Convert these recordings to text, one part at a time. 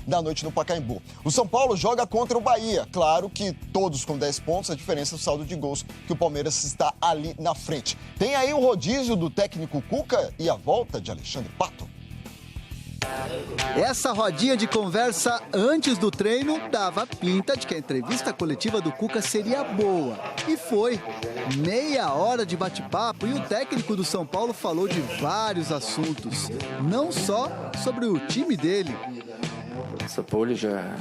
da noite no Pacaembu. O São Paulo joga contra o Bahia. Claro que todos com 10 pontos, a diferença é o saldo de gols, que o Palmeiras está ali na frente. Tem aí o rodízio do técnico Cuca e a volta de Alexandre Pato. Essa rodinha de conversa antes do treino dava pinta de que a entrevista coletiva do Cuca seria boa. E foi. Meia hora de bate-papo e o técnico do São Paulo falou de vários assuntos. Não só sobre o time dele. O São Paulo já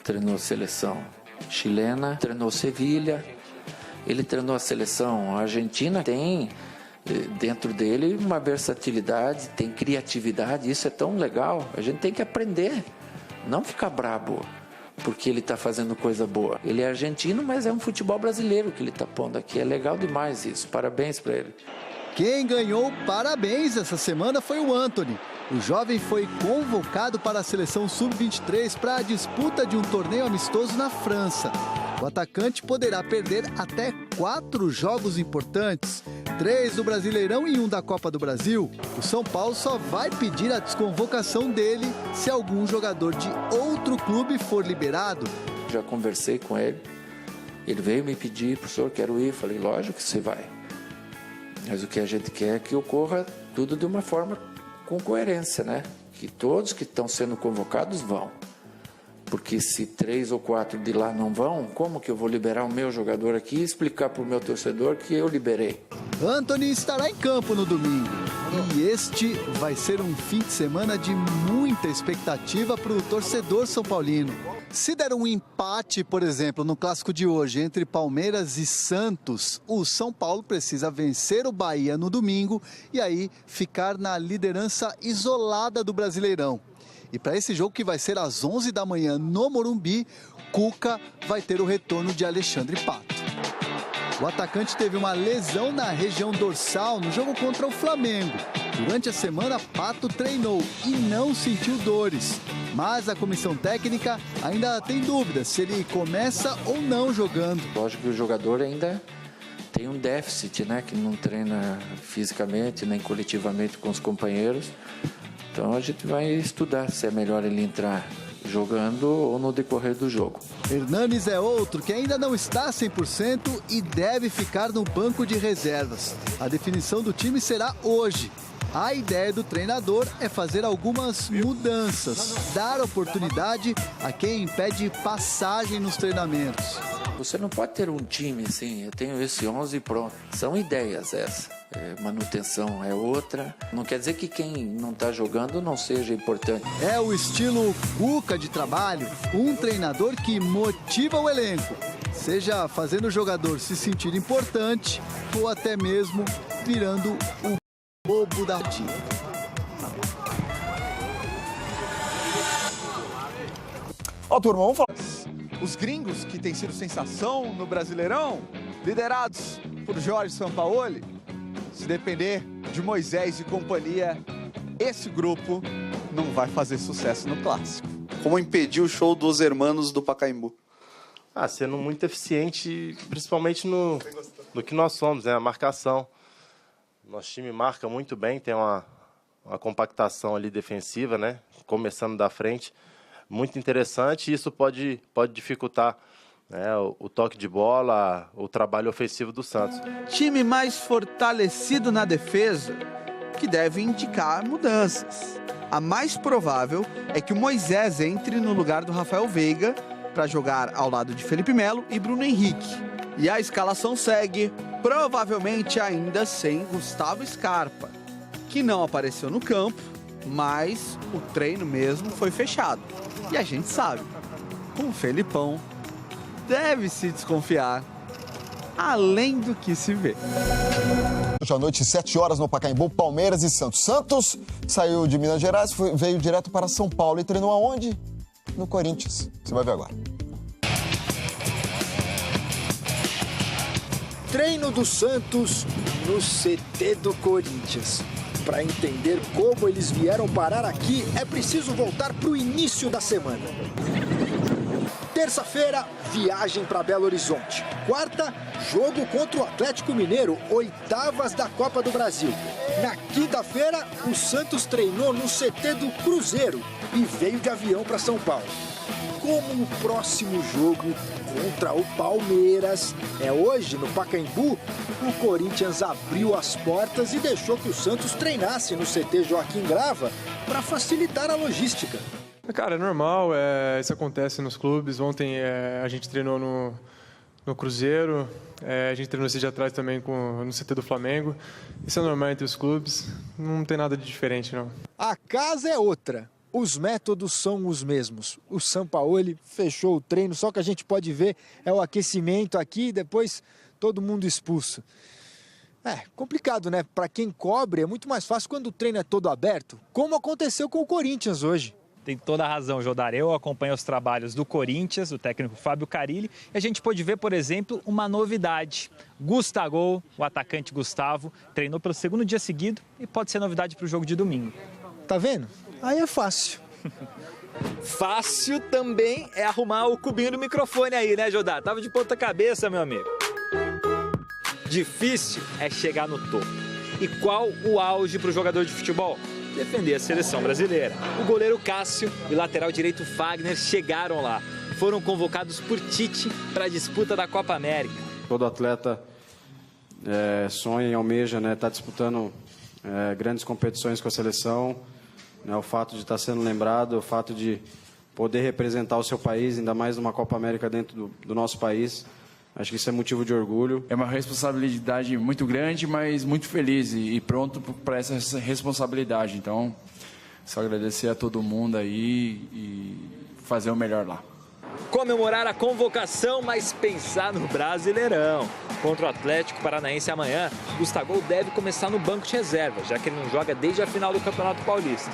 treinou seleção chilena, treinou Sevilha, ele treinou a seleção argentina, tem dentro dele uma versatilidade, tem criatividade, isso é tão legal. A gente tem que aprender, não ficar brabo porque ele está fazendo coisa boa. Ele é argentino, mas é um futebol brasileiro que ele está pondo aqui, é legal demais isso, parabéns para ele. Quem ganhou parabéns essa semana foi o Antony. O jovem foi convocado para a seleção sub-23 para a disputa de um torneio amistoso na França. O atacante poderá perder até 4 jogos importantes, 3 do Brasileirão e 1 da Copa do Brasil. O São Paulo só vai pedir a desconvocação dele se algum jogador de outro clube for liberado. Já conversei com ele, ele veio me pedir, professor, quero ir. Falei, lógico que você vai. Mas o que a gente quer é que ocorra tudo de uma forma com coerência, né? Que todos que estão sendo convocados vão. Porque se 3 ou 4 de lá não vão, como que eu vou liberar o meu jogador aqui e explicar para o meu torcedor que eu liberei? Antony estará em campo no domingo. E este vai ser um fim de semana de muita expectativa para o torcedor são paulino. Se der um empate, por exemplo, no clássico de hoje entre Palmeiras e Santos, o São Paulo precisa vencer o Bahia no domingo e aí ficar na liderança isolada do Brasileirão. E para esse jogo que vai ser às 11 da manhã no Morumbi, Cuca vai ter o retorno de Alexandre Pato. O atacante teve uma lesão na região dorsal no jogo contra o Flamengo. Durante a semana, Pato treinou e não sentiu dores. Mas a comissão técnica ainda tem dúvidas se ele começa ou não jogando. Lógico que o jogador ainda tem um déficit, né? Que não treina fisicamente nem coletivamente com os companheiros. Então a gente vai estudar se é melhor ele entrar jogando ou no decorrer do jogo. Hernanes é outro que ainda não está 100% e deve ficar no banco de reservas. A definição do time será hoje. A ideia do treinador é fazer algumas mudanças, dar oportunidade a quem pede passagem nos treinamentos. Você não pode ter um time assim, eu tenho esse 11 e pronto. São ideias essas. Manutenção é outra. Não quer dizer que quem não está jogando não seja importante. É o estilo Cuca de trabalho, um treinador que motiva o elenco, seja fazendo o jogador se sentir importante ou até mesmo virando o bobo da time. Ó, turma, vamos falar. Os gringos que têm sido sensação no Brasileirão, liderados por Jorge Sampaoli, se depender de Moisés e companhia, esse grupo não vai fazer sucesso no Clássico. Como impedir o show dos hermanos do Pacaembu? Sendo muito eficiente, principalmente no que nós somos, né? A marcação. Nosso time marca muito bem, tem uma compactação ali defensiva, né? Começando da frente. Muito interessante e isso pode dificultar, né, o toque de bola, o trabalho ofensivo do Santos. Time mais fortalecido na defesa, que deve indicar mudanças. A mais provável é que o Moisés entre no lugar do Rafael Veiga para jogar ao lado de Felipe Melo e Bruno Henrique. E a escalação segue, provavelmente ainda sem Gustavo Scarpa, que não apareceu no campo, mas o treino mesmo foi fechado. E a gente sabe, com o Felipão, deve-se desconfiar, além do que se vê. Hoje à noite, 7 horas no Pacaembu, Palmeiras e Santos. Santos saiu de Minas Gerais, veio direto para São Paulo e treinou aonde? No Corinthians. Você vai ver agora. Treino do Santos no CT do Corinthians. Para entender como eles vieram parar aqui, é preciso voltar para o início da semana. Terça-feira, viagem para Belo Horizonte. Quarta, jogo contra o Atlético Mineiro, oitavas da Copa do Brasil. Na quinta-feira, o Santos treinou no CT do Cruzeiro e veio de avião para São Paulo. Como o próximo jogo contra o Palmeiras é hoje no Pacaembu, o Corinthians abriu as portas e deixou que o Santos treinasse no CT Joaquim Grava para facilitar a logística. Cara, é normal, isso acontece nos clubes. Ontem a gente treinou no Cruzeiro, a gente treinou esse dia atrás também no CT do Flamengo. Isso é normal entre os clubes, não tem nada de diferente, não. A casa é outra, os métodos são os mesmos. O Sampaoli fechou o treino, só que a gente pode ver é o aquecimento aqui e depois todo mundo expulso. Complicado, né? Para quem cobre é muito mais fácil quando o treino é todo aberto, como aconteceu com o Corinthians hoje. Tem toda a razão, Jodar. Eu acompanho os trabalhos do Corinthians, do técnico Fábio Carille, e a gente pôde ver, por exemplo, uma novidade. Gustavo, o atacante Gustavo, treinou pelo segundo dia seguido e pode ser novidade para o jogo de domingo. Tá vendo? Aí é fácil. Fácil também é arrumar o cubinho do microfone aí, né, Jodar? Tava de ponta cabeça, meu amigo. Difícil é chegar no topo. E qual o auge para o jogador de futebol? Defender a seleção brasileira. O goleiro Cássio e o lateral direito Fagner chegaram lá. Foram convocados por Tite para a disputa da Copa América. Todo atleta sonha e almeja, né, tá disputando grandes competições com a seleção. Né, o fato de estar sendo lembrado, o fato de poder representar o seu país, ainda mais numa Copa América dentro do nosso país. Acho que isso é motivo de orgulho. É uma responsabilidade muito grande, mas muito feliz e pronto para essa responsabilidade. Então, só agradecer a todo mundo aí e fazer o melhor lá. Comemorar a convocação, mas pensar no Brasileirão. Contra o Atlético Paranaense amanhã, Gustavo deve começar no banco de reserva, já que ele não joga desde a final do Campeonato Paulista.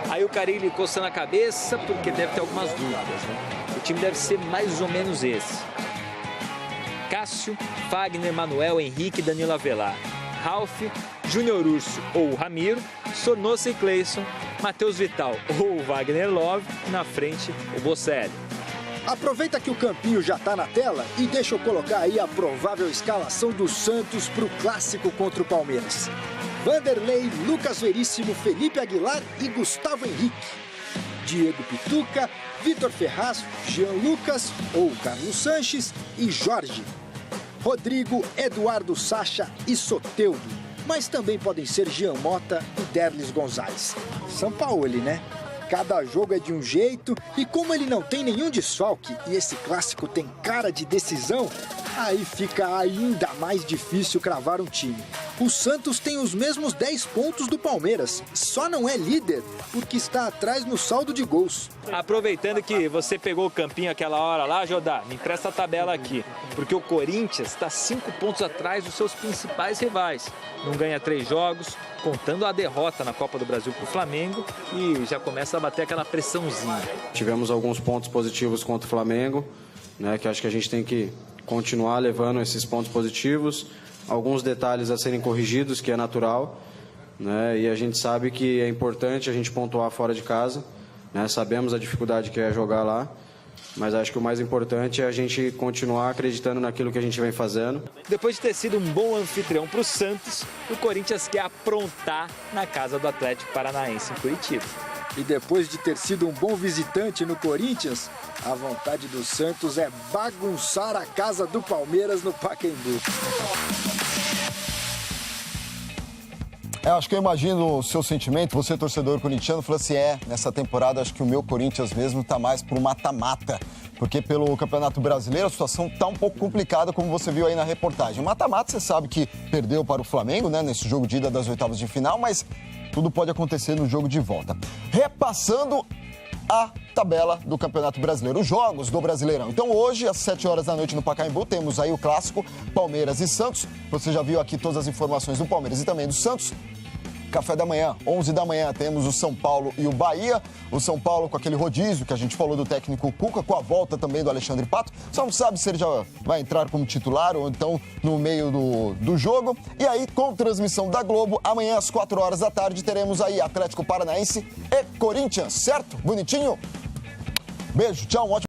Aí o Carille coçando a cabeça, porque deve ter algumas dúvidas, né? O time deve ser mais ou menos esse: Cássio, Fagner, Manuel, Henrique, Danilo Avelar, Ralf, Júnior Urso ou Ramiro, Sornosa e Cleison, Matheus Vital ou Wagner Love, e na frente o Bocelli. Aproveita que o campinho já está na tela e deixa eu colocar aí a provável escalação do Santos para o clássico contra o Palmeiras. Vanderlei, Lucas Veríssimo, Felipe Aguilar e Gustavo Henrique. Diego Pituca, Vitor Ferraz, Jean Lucas ou Carlos Sanches e Jorge. Rodrigo, Eduardo Sacha e Soteldo, mas também podem ser Jean Mota e Derlis Gonzalez. Sampaoli, né? Cada jogo é de um jeito e como ele não tem nenhum desfalque e esse clássico tem cara de decisão, aí fica ainda mais difícil cravar um time. O Santos tem os mesmos 10 pontos do Palmeiras, só não é líder porque está atrás no saldo de gols. Aproveitando que você pegou o campinho aquela hora lá, Jodá, me empresta a tabela aqui, porque o Corinthians está 5 pontos atrás dos seus principais rivais. Não ganha 3 jogos, contando a derrota na Copa do Brasil para o Flamengo, e já começa a bater aquela pressãozinha. Tivemos alguns pontos positivos contra o Flamengo, né, que acho que a gente tem que continuar levando esses pontos positivos, alguns detalhes a serem corrigidos, que é natural, né, e a gente sabe que é importante a gente pontuar fora de casa, né, sabemos a dificuldade que é jogar lá, mas acho que o mais importante é a gente continuar acreditando naquilo que a gente vem fazendo. Depois de ter sido um bom anfitrião para o Santos, o Corinthians quer aprontar na casa do Atlético Paranaense em Curitiba. E depois de ter sido um bom visitante no Corinthians, a vontade do Santos é bagunçar a casa do Palmeiras no Pacaembu. Acho que eu imagino o seu sentimento, você torcedor corintiano, falou assim, nessa temporada acho que o meu Corinthians mesmo tá mais pro mata-mata, porque pelo Campeonato Brasileiro a situação tá um pouco complicada, como você viu aí na reportagem. O mata-mata você sabe que perdeu para o Flamengo, né, nesse jogo de ida das oitavas de final, mas tudo pode acontecer no jogo de volta. Repassando a tabela do Campeonato Brasileiro, os jogos do Brasileirão. Então hoje, às 7 horas da noite no Pacaembu, temos aí o clássico Palmeiras e Santos. Você já viu aqui todas as informações do Palmeiras e também do Santos. Café da manhã, 11 da manhã, temos o São Paulo e o Bahia. O São Paulo com aquele rodízio que a gente falou do técnico Cuca, com a volta também do Alexandre Pato. Só não sabe se ele já vai entrar como titular ou então no meio do jogo. E aí, com transmissão da Globo, amanhã às 4 horas da tarde, teremos aí Atlético Paranaense e Corinthians, certo? Bonitinho? Beijo, tchau, um ótimo